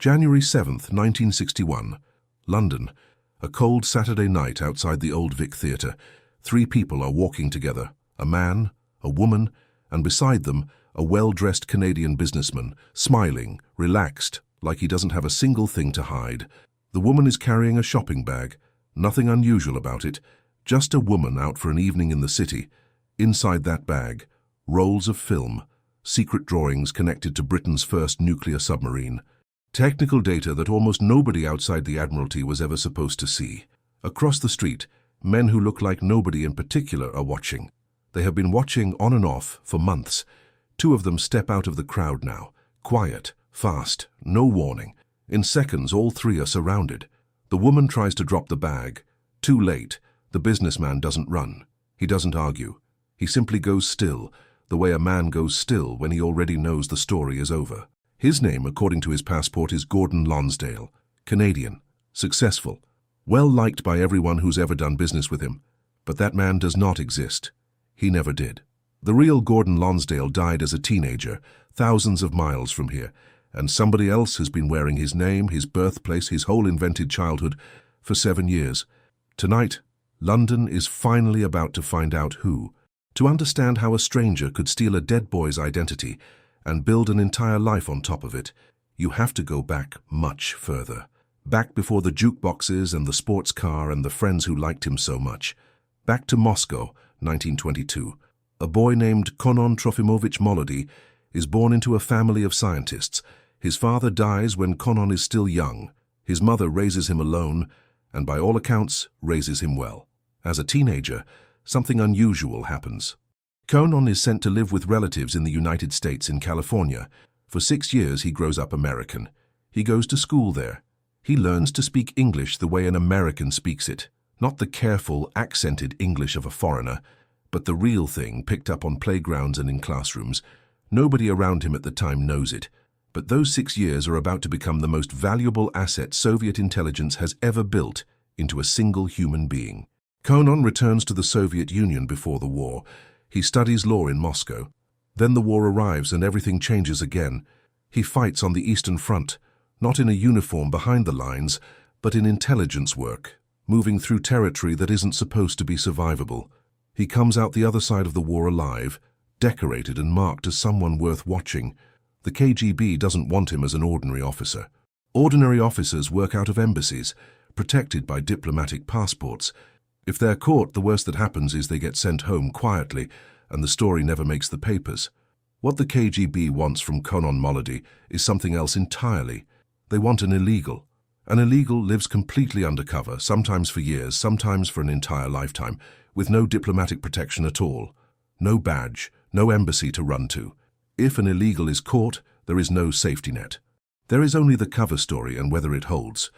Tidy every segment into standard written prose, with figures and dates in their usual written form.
January 7th, 1961. London. A cold Saturday night outside the Old Vic Theatre. 3 people are walking together. A man, a woman, and beside them, a well-dressed Canadian businessman, smiling, relaxed, like he doesn't have a single thing to hide. The woman is carrying a shopping bag. Nothing unusual about it. Just a woman out for an evening in the city. Inside that bag, rolls of film, secret drawings connected to Britain's first nuclear submarine. Technical data that almost nobody outside the Admiralty was ever supposed to see. Across the street, men who look like nobody in particular are watching. They have been watching on and off for months. 2 of them step out of the crowd now. Quiet, fast, no warning. In seconds, all 3 are surrounded. The woman tries to drop the bag. Too late. The businessman doesn't run. He doesn't argue. He simply goes still, the way a man goes still when he already knows the story is over. His name, according to his passport, is Gordon Lonsdale. Canadian. Successful. Well liked by everyone who's ever done business with him. But that man does not exist. He never did. The real Gordon Lonsdale died as a teenager, thousands of miles from here, and somebody else has been wearing his name, his birthplace, his whole invented childhood for 7 years. Tonight, London is finally about to find out who. To understand how a stranger could steal a dead boy's identity and build an entire life on top of it, you have to go back much further. Back before the jukeboxes and the sports car and the friends who liked him so much. Back to Moscow, 1922. A boy named Konon Molody is born into a family of scientists. His father dies when Konon is still young. His mother raises him alone, and by all accounts, raises him well. As a teenager, something unusual happens. Konon is sent to live with relatives in the United States in California. For 6 years he grows up American. He goes to school there. He learns to speak English the way an American speaks it. Not the careful, accented English of a foreigner, but the real thing picked up on playgrounds and in classrooms. Nobody around him at the time knows it. But those 6 years are about to become the most valuable asset Soviet intelligence has ever built into a single human being. Konon returns to the Soviet Union before the war. He studies law in Moscow. Then the war arrives and everything changes again. He fights on the Eastern Front, not in a uniform behind the lines, but in intelligence work, moving through territory that isn't supposed to be survivable. He comes out the other side of the war alive, decorated and marked as someone worth watching. The KGB doesn't want him as an ordinary officer. Ordinary officers work out of embassies, protected by diplomatic passports. If they're caught, the worst that happens is they get sent home quietly, and the story never makes the papers. What the KGB wants from Konon Molody is something else entirely. They want an illegal. An illegal lives completely undercover, sometimes for years, sometimes for an entire lifetime, with no diplomatic protection at all. No badge, no embassy to run to. If an illegal is caught, there is no safety net. There is only the cover story and whether it holds.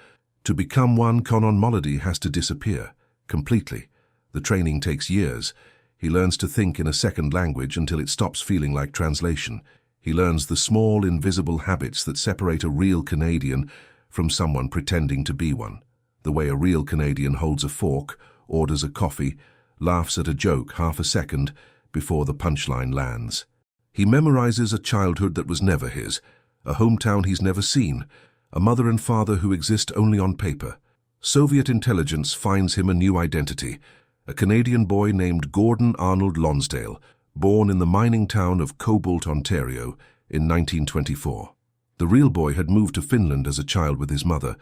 To become one, Konon Molody has to disappear. Completely. The training takes years. He learns to think in a second language until it stops feeling like translation. He learns the small, invisible habits that separate a real Canadian from someone pretending to be one. The way a real Canadian holds a fork, orders a coffee, laughs at a joke half a second before the punchline lands. He memorizes a childhood that was never his, a hometown he's never seen, a mother and father who exist only on paper. Soviet intelligence finds him a new identity, a Canadian boy named Gordon Arnold Lonsdale, born in the mining town of Cobalt, Ontario, in 1924. The real boy had moved to Finland as a child with his mother,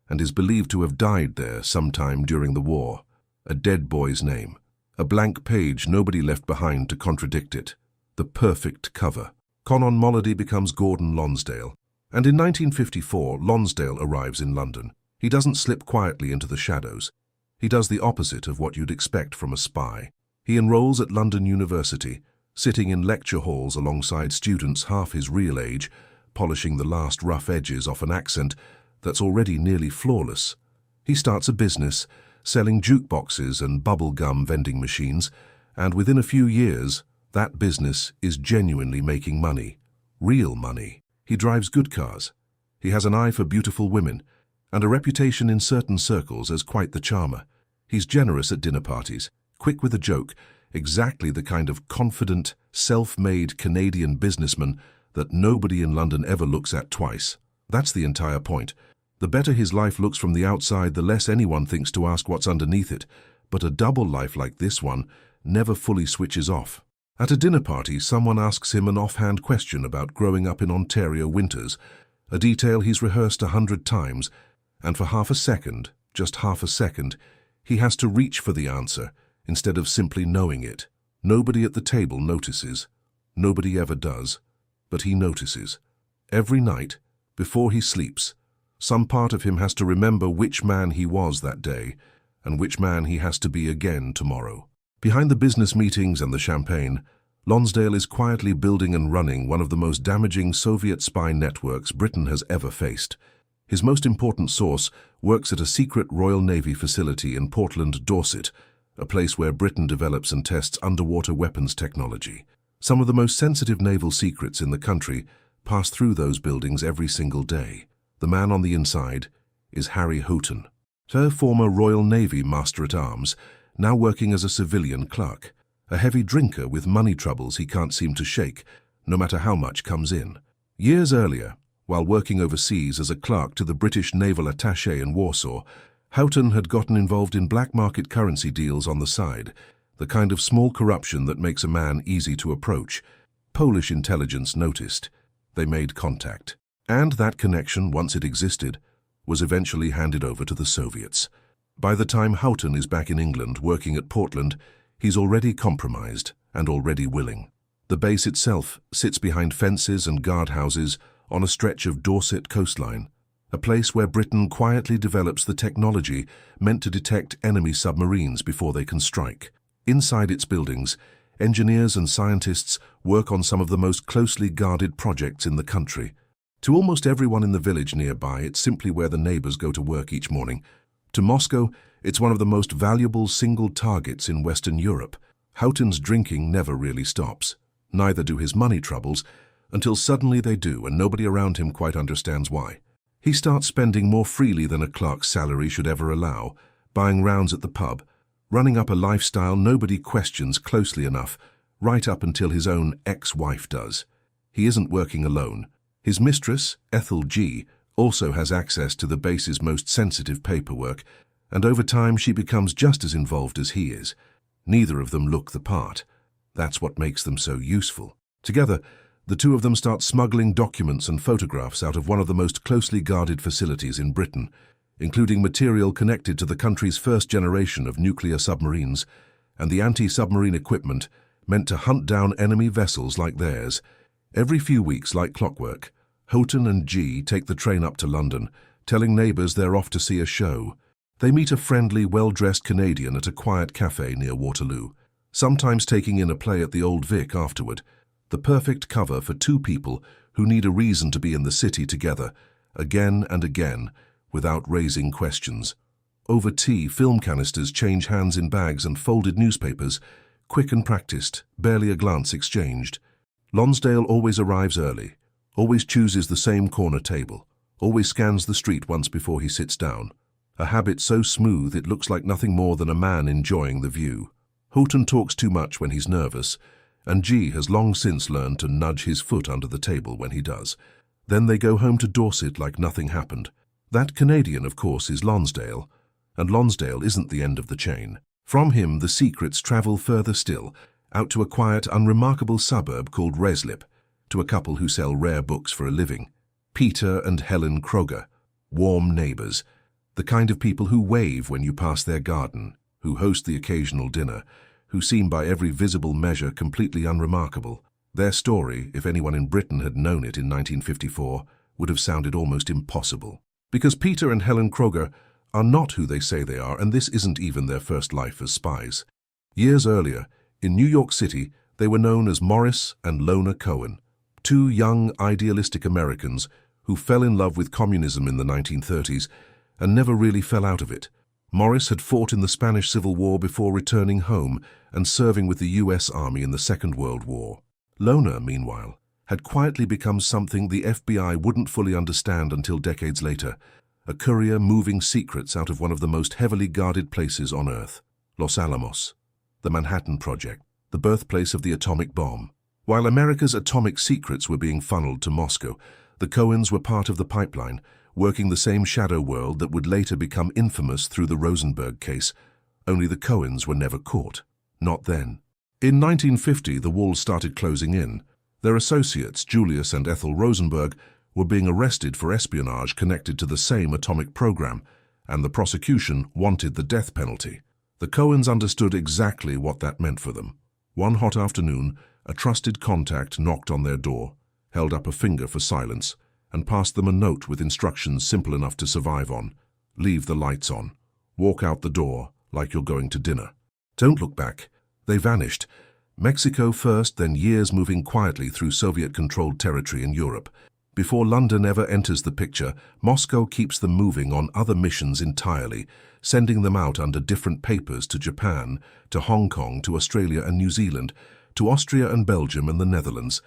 and is believed to have died there sometime during the war. A dead boy's name. A blank page nobody left behind to contradict it. The perfect cover. Konon Molody becomes Gordon Lonsdale. And in 1954, Lonsdale arrives in London. He doesn't slip quietly into the shadows. He does the opposite of what you'd expect from a spy. He enrolls at London University, sitting in lecture halls alongside students half his real age, polishing the last rough edges off an accent that's already nearly flawless. He starts a business, selling jukeboxes and bubble-gum vending machines, and within a few years, that business is genuinely making money. Real money. He drives good cars. He has an eye for beautiful women, and a reputation in certain circles as quite the charmer. He's generous at dinner parties, quick with a joke, exactly the kind of confident, self-made Canadian businessman that nobody in London ever looks at twice. That's the entire point. The better his life looks from the outside, the less anyone thinks to ask what's underneath it. But a double life like this one never fully switches off. At a dinner party, someone asks him an offhand question about growing up in Ontario winters, a detail he's rehearsed 100 times, and for half a second, just half a second, he has to reach for the answer instead of simply knowing it. Nobody at the table notices. Nobody ever does. But he notices. Every night, before he sleeps, some part of him has to remember which man he was that day and which man he has to be again tomorrow. Behind the business meetings and the champagne, Lonsdale is quietly building and running one of the most damaging Soviet spy networks Britain has ever faced. His most important source works at a secret Royal Navy facility in Portland, Dorset, a place where Britain develops and tests underwater weapons technology. Some of the most sensitive naval secrets in the country pass through those buildings every single day. The man on the inside is Harry Houghton, her former Royal Navy Master-at-Arms, now working as a civilian clerk, a heavy drinker with money troubles he can't seem to shake, no matter how much comes in. Years earlier, while working overseas as a clerk to the British naval attaché in Warsaw, Houghton had gotten involved in black market currency deals on the side, the kind of small corruption that makes a man easy to approach. Polish intelligence noticed. They made contact. And that connection, once it existed, was eventually handed over to the Soviets. By the time Houghton is back in England working at Portland, he's already compromised and already willing. The base itself sits behind fences and guardhouses on a stretch of Dorset coastline, a place where Britain quietly develops the technology meant to detect enemy submarines before they can strike. Inside its buildings, engineers and scientists work on some of the most closely guarded projects in the country. To almost everyone in the village nearby, it's simply where the neighbors go to work each morning. To Moscow, it's one of the most valuable single targets in Western Europe. Houghton's drinking never really stops. Neither do his money troubles, until suddenly they do, and nobody around him quite understands why. He starts spending more freely than a clerk's salary should ever allow, buying rounds at the pub, running up a lifestyle nobody questions closely enough, right up until his own ex-wife does. He isn't working alone. His mistress, Ethel G., also has access to the base's most sensitive paperwork, and over time she becomes just as involved as he is. Neither of them look the part. That's what makes them so useful. Together, the two of them start smuggling documents and photographs out of one of the most closely guarded facilities in Britain, including material connected to the country's first generation of nuclear submarines and the anti-submarine equipment meant to hunt down enemy vessels like theirs. Every few weeks, like clockwork, Houghton and G take the train up to London, telling neighbours they're off to see a show. They meet a friendly, well-dressed Canadian at a quiet cafe near Waterloo, sometimes taking in a play at the Old Vic afterward, the perfect cover for two people who need a reason to be in the city together, again and again, without raising questions. Over tea, film canisters change hands in bags and folded newspapers, quick and practiced, barely a glance exchanged. Lonsdale always arrives early, always chooses the same corner table, always scans the street once before he sits down, a habit so smooth it looks like nothing more than a man enjoying the view. Houghton talks too much when he's nervous, and G has long since learned to nudge his foot under the table when he does. Then they go home to Dorset like nothing happened. That Canadian, of course, is Lonsdale, and Lonsdale isn't the end of the chain. From him, the secrets travel further still, out to a quiet, unremarkable suburb called Reslip, to a couple who sell rare books for a living. Peter and Helen Kroger, warm neighbours, the kind of people who wave when you pass their garden, who host the occasional dinner, who seem by every visible measure completely unremarkable. Their story, if anyone in Britain had known it in 1954, would have sounded almost impossible. Because Peter and Helen Kroger are not who they say they are, and this isn't even their first life as spies. Years earlier, in New York City, they were known as Morris and Lona Cohen, two young, idealistic Americans who fell in love with communism in the 1930s and never really fell out of it. Morris had fought in the Spanish Civil War before returning home and serving with the U.S. Army in the Second World War. Lona, meanwhile, had quietly become something the FBI wouldn't fully understand until decades later, a courier moving secrets out of one of the most heavily guarded places on Earth, Los Alamos, the Manhattan Project, the birthplace of the atomic bomb. While America's atomic secrets were being funneled to Moscow, The Cohens were part of the pipeline, working the same shadow world that would later become infamous through the Rosenberg case. Only the Cohens were never caught. Not then. In 1950, the walls started closing in. Their associates, Julius and Ethel Rosenberg, were being arrested for espionage connected to the same atomic program, and the prosecution wanted the death penalty. The Cohens understood exactly what that meant for them. One hot afternoon, a trusted contact knocked on their door, held up a finger for silence, and passed them a note with instructions simple enough to survive on. Leave the lights on. Walk out the door like you're going to dinner. Don't look back. They vanished. Mexico first, then years moving quietly through Soviet-controlled territory in Europe. Before London ever enters the picture, Moscow keeps them moving on other missions entirely, sending them out under different papers to Japan, to Hong Kong, to Australia and New Zealand, to Austria and Belgium and the Netherlands,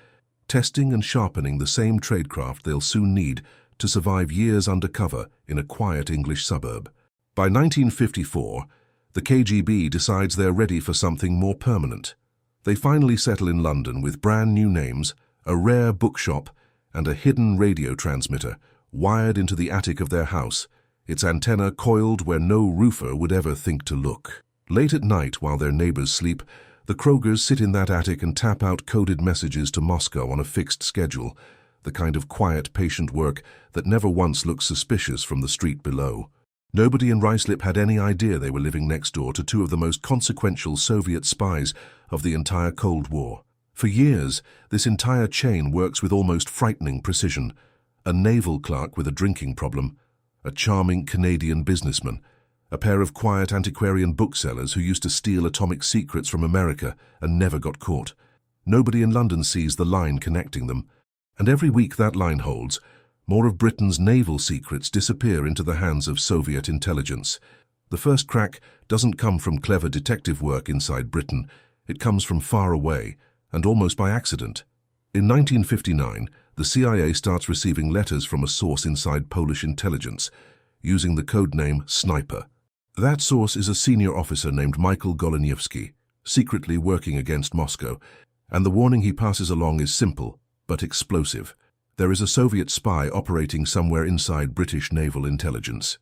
testing and sharpening the same tradecraft they'll soon need to survive years undercover in a quiet English suburb. By 1954, the KGB decides they're ready for something more permanent. They finally settle in London with brand new names, a rare bookshop, and a hidden radio transmitter wired into the attic of their house, its antenna coiled where no roofer would ever think to look. Late at night, while their neighbors sleep, the Krogers sit in that attic and tap out coded messages to Moscow on a fixed schedule, the kind of quiet, patient work that never once looks suspicious from the street below. Nobody in Ruislip had any idea they were living next door to two of the most consequential Soviet spies of the entire Cold War. For years, this entire chain works with almost frightening precision. A naval clerk with a drinking problem, a charming Canadian businessman, a pair of quiet antiquarian booksellers who used to steal atomic secrets from America and never got caught. Nobody in London sees the line connecting them, and every week that line holds, more of Britain's naval secrets disappear into the hands of Soviet intelligence. The first crack doesn't come from clever detective work inside Britain. It comes from far away, and almost by accident. In 1959, the CIA starts receiving letters from a source inside Polish intelligence, using the codename Sniper. That source is a senior officer named Michael Goleniewski, secretly working against Moscow, and the warning he passes along is simple, but explosive. There is a Soviet spy operating somewhere inside British naval intelligence.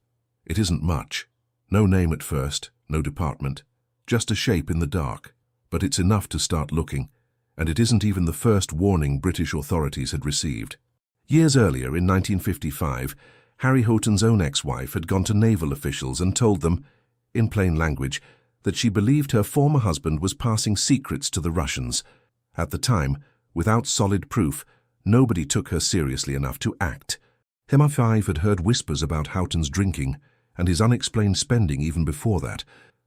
It isn't much. No name at first, no department, just a shape in the dark. But it's enough to start looking, and it isn't even the first warning British authorities had received. Years earlier, in 1955, Harry Houghton's own ex-wife had gone to naval officials and told them, in plain language, that she believed her former husband was passing secrets to the Russians. At the time, without solid proof, nobody took her seriously enough to act. MI5 had heard whispers about Houghton's drinking and his unexplained spending even before that,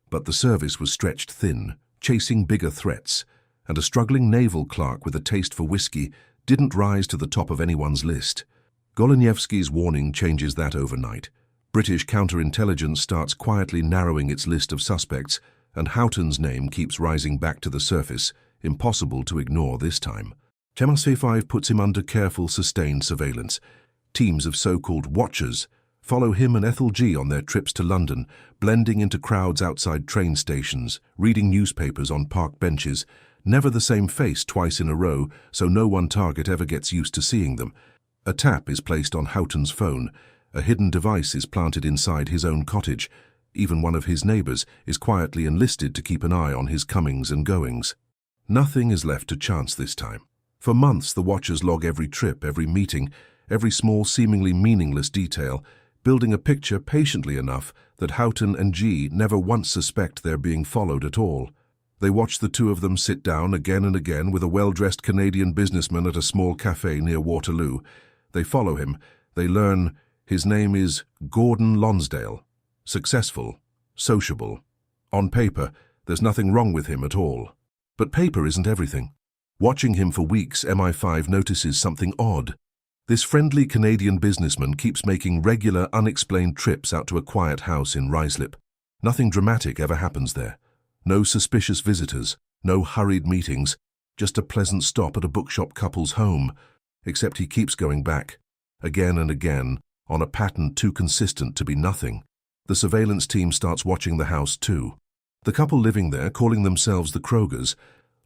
but the service was stretched thin, chasing bigger threats, and a struggling naval clerk with a taste for whiskey didn't rise to the top of anyone's list. Goleniewski's warning changes that overnight. British counterintelligence starts quietly narrowing its list of suspects, and Houghton's name keeps rising back to the surface, impossible to ignore this time. MI5 puts him under careful, sustained surveillance. Teams of so-called watchers follow him and Ethel G on their trips to London, blending into crowds outside train stations, reading newspapers on park benches, never the same face twice in a row, so no one target ever gets used to seeing them. A tap is placed on Houghton's phone. A hidden device is planted inside his own cottage. Even one of his neighbors is quietly enlisted to keep an eye on his comings and goings. Nothing is left to chance this time. For months, the watchers log every trip, every meeting, every small, seemingly meaningless detail, building a picture patiently enough that Houghton and G never once suspect they're being followed at all. They watch the two of them sit down again and again with a well-dressed Canadian businessman at a small cafe near Waterloo. They follow him. They learn his name is Gordon Lonsdale. Successful, sociable. On paper, there's nothing wrong with him at all. But paper isn't everything. Watching him for weeks, MI5 notices something odd. This friendly Canadian businessman keeps making regular, unexplained trips out to a quiet house in Ruislip. Nothing dramatic ever happens there. No suspicious visitors, no hurried meetings, just a pleasant stop at a bookshop couple's home. Except he keeps going back, again and again, on a pattern too consistent to be nothing. The surveillance team starts watching the house too. The couple living there, calling themselves the Krogers,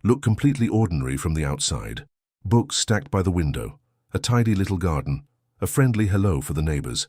look completely ordinary from the outside. Books stacked by the window, a tidy little garden, a friendly hello for the neighbors.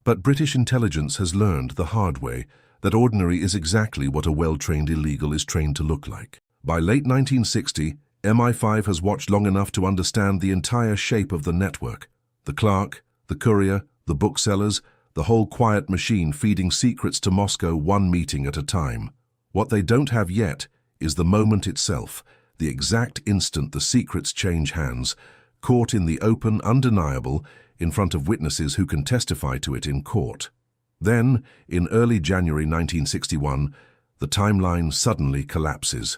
But British intelligence has learned the hard way that ordinary is exactly what a well-trained illegal is trained to look like. By late 1960, MI5 has watched long enough to understand the entire shape of the network. The clerk, the courier, the booksellers, the whole quiet machine feeding secrets to Moscow one meeting at a time. What they don't have yet is the moment itself, the exact instant the secrets change hands, caught in the open, undeniable, in front of witnesses who can testify to it in court. Then, in early January 1961, the timeline suddenly collapses.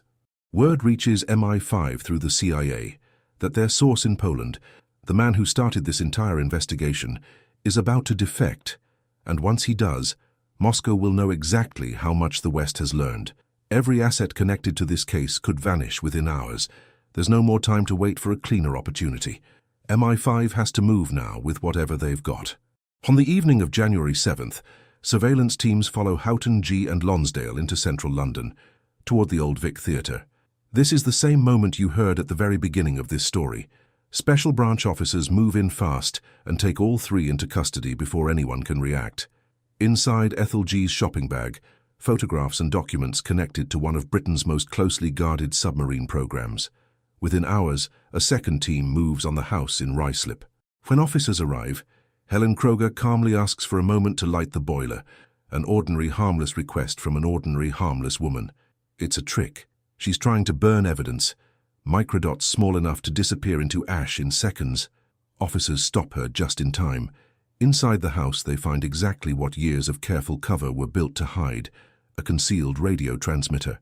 Word reaches MI5 through the CIA that their source in Poland, the man who started this entire investigation, is about to defect, and once he does, Moscow will know exactly how much the West has learned. Every asset connected to this case could vanish within hours. There's no more time to wait for a cleaner opportunity. MI5 has to move now with whatever they've got. On the evening of January 7th, surveillance teams follow Houghton, G and Lonsdale into central London, toward the Old Vic Theatre. This is the same moment you heard at the very beginning of this story. Special branch officers move in fast and take all three into custody before anyone can react. Inside Ethel G's shopping bag, photographs and documents connected to one of Britain's most closely guarded submarine programs. Within hours, a second team moves on the house in Ruislip. When officers arrive, Helen Kroger calmly asks for a moment to light the boiler, an ordinary harmless request from an ordinary harmless woman. It's a trick. She's trying to burn evidence, microdots small enough to disappear into ash in seconds. Officers stop her just in time. Inside the house they find exactly what years of careful cover were built to hide, a concealed radio transmitter.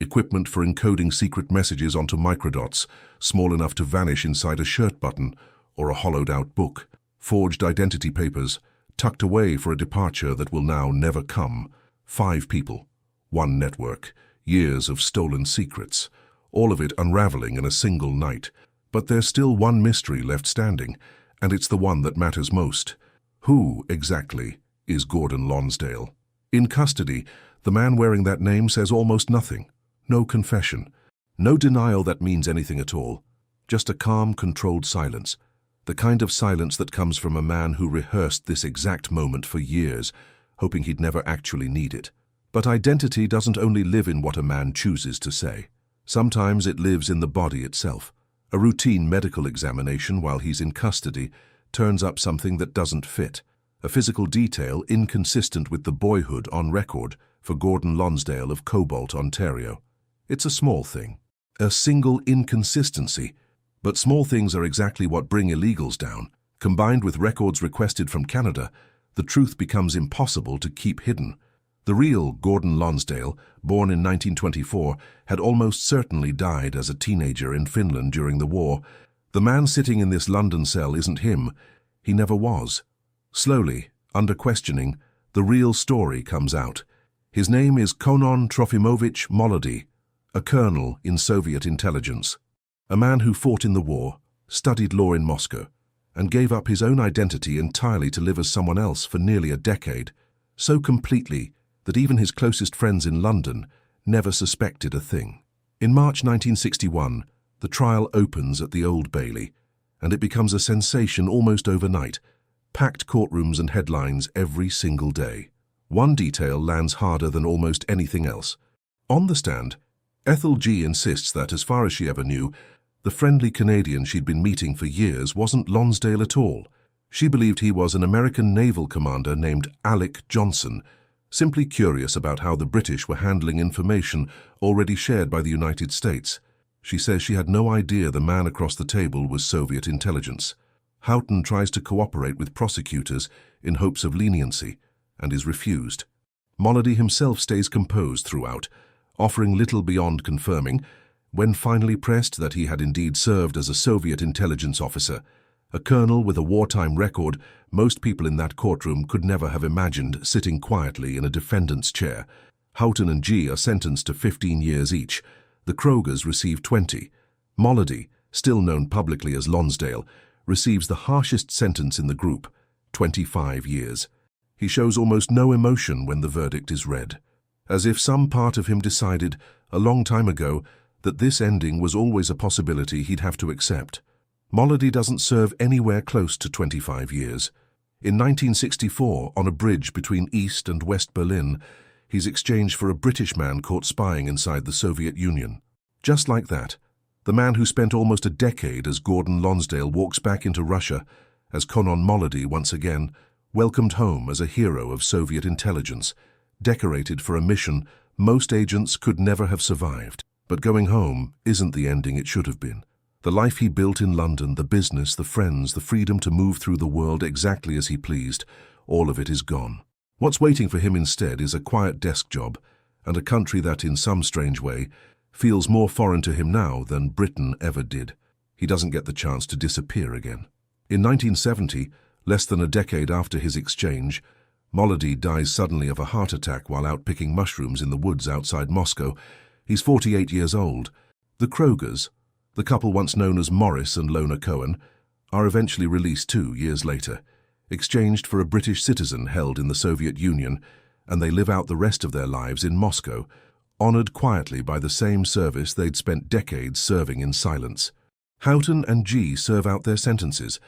Equipment for encoding secret messages onto microdots, small enough to vanish inside a shirt button or a hollowed-out book. Forged identity papers, tucked away for a departure that will now never come. 5 people, 1 network, years of stolen secrets, all of it unraveling in a single night. But there's still one mystery left standing, and it's the one that matters most. Who, exactly, is Gordon Lonsdale? In custody, the man wearing that name says almost nothing. No confession. No denial that means anything at all. Just a calm, controlled silence. The kind of silence that comes from a man who rehearsed this exact moment for years, hoping he'd never actually need it. But identity doesn't only live in what a man chooses to say. Sometimes it lives in the body itself. A routine medical examination while he's in custody turns up something that doesn't fit. A physical detail inconsistent with the boyhood on record for Gordon Lonsdale of Cobalt, Ontario. It's a small thing. A single inconsistency. But small things are exactly what bring illegals down. Combined with records requested from Canada, the truth becomes impossible to keep hidden. The real Gordon Lonsdale, born in 1924, had almost certainly died as a teenager in Finland during the war. The man sitting in this London cell isn't him. He never was. Slowly, under questioning, the real story comes out. His name is Konon Molody, a colonel in Soviet intelligence. A man who fought in the war, studied law in Moscow, and gave up his own identity entirely to live as someone else for nearly a decade, so completely that even his closest friends in London never suspected a thing. In March 1961, the trial opens at the Old Bailey, and it becomes a sensation almost overnight. Packed courtrooms and headlines every single day. One detail lands harder than almost anything else. On the stand, Ethel G insists that, as far as she ever knew, the friendly Canadian she'd been meeting for years wasn't Lonsdale at all. She believed he was an American naval commander named Alec Johnson, simply curious about how the British were handling information already shared by the United States. She says she had no idea the man across the table was Soviet intelligence. Houghton tries to cooperate with prosecutors in hopes of leniency, and is refused. Molody himself stays composed throughout, offering little beyond confirming, when finally pressed that he had indeed served as a Soviet intelligence officer. A colonel with a wartime record, most people in that courtroom could never have imagined sitting quietly in a defendant's chair. Houghton and G are sentenced to 15 years each. The Krogers receive 20. Molody, still known publicly as Lonsdale, receives the harshest sentence in the group, 25 years. He shows almost no emotion when the verdict is read, as if some part of him decided, a long time ago, that this ending was always a possibility he'd have to accept. Molody doesn't serve anywhere close to 25 years. In 1964, on a bridge between East and West Berlin, he's exchanged for a British man caught spying inside the Soviet Union. Just like that, the man who spent almost a decade as Gordon Lonsdale walks back into Russia as Konon Molody once again, welcomed home as a hero of Soviet intelligence, decorated for a mission most agents could never have survived. But going home isn't the ending it should have been. The life he built in London, the business, the friends, the freedom to move through the world exactly as he pleased, all of it is gone. What's waiting for him instead is a quiet desk job and a country that, in some strange way, feels more foreign to him now than Britain ever did. He doesn't get the chance to disappear again. In 1970, less than a decade after his exchange, Molody dies suddenly of a heart attack while out picking mushrooms in the woods outside Moscow. He's 48 years old. The Krogers, the couple once known as Morris and Lona Cohen, are eventually released 2 years later, exchanged for a British citizen held in the Soviet Union, and they live out the rest of their lives in Moscow, honored quietly by the same service they'd spent decades serving in silence. Houghton and G serve out their sentences,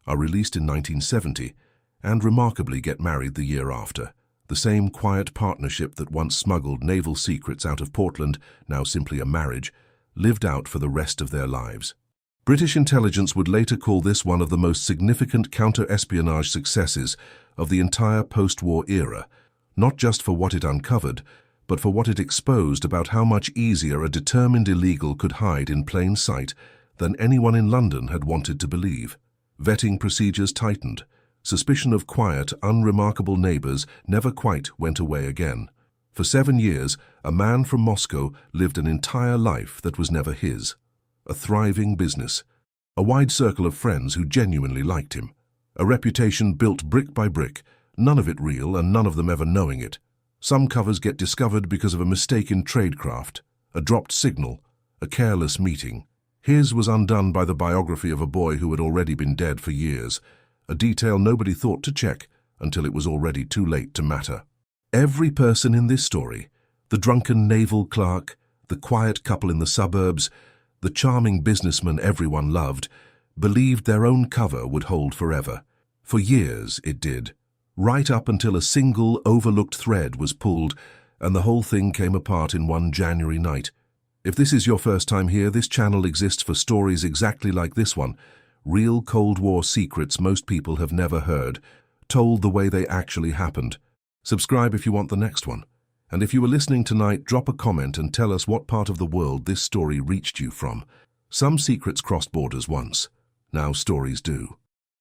are released in 1970, and remarkably get married the year after. The same quiet partnership that once smuggled naval secrets out of Portland, now simply a marriage, lived out for the rest of their lives. British intelligence would later call this one of the most significant counter-espionage successes of the entire post-war era, not just for what it uncovered, but for what it exposed about how much easier a determined illegal could hide in plain sight than anyone in London had wanted to believe. Vetting procedures tightened. Suspicion of quiet, unremarkable neighbors never quite went away again. For 7 years, a man from Moscow lived an entire life that was never his. A thriving business. A wide circle of friends who genuinely liked him. A reputation built brick by brick, none of it real and none of them ever knowing it. Some covers get discovered because of a mistake in tradecraft, a dropped signal, a careless meeting. His was undone by the biography of a boy who had already been dead for years, a detail nobody thought to check until it was already too late to matter. Every person in this story, the drunken naval clerk, the quiet couple in the suburbs, the charming businessman everyone loved, believed their own cover would hold forever. For years it did, right up until a single overlooked thread was pulled and the whole thing came apart in one January night. If this is your first time here, this channel exists for stories exactly like this one, real Cold War secrets most people have never heard, told the way they actually happened. Subscribe if you want the next one. And if you were listening tonight, drop a comment and tell us what part of the world this story reached you from. Some secrets crossed borders once. Now stories do.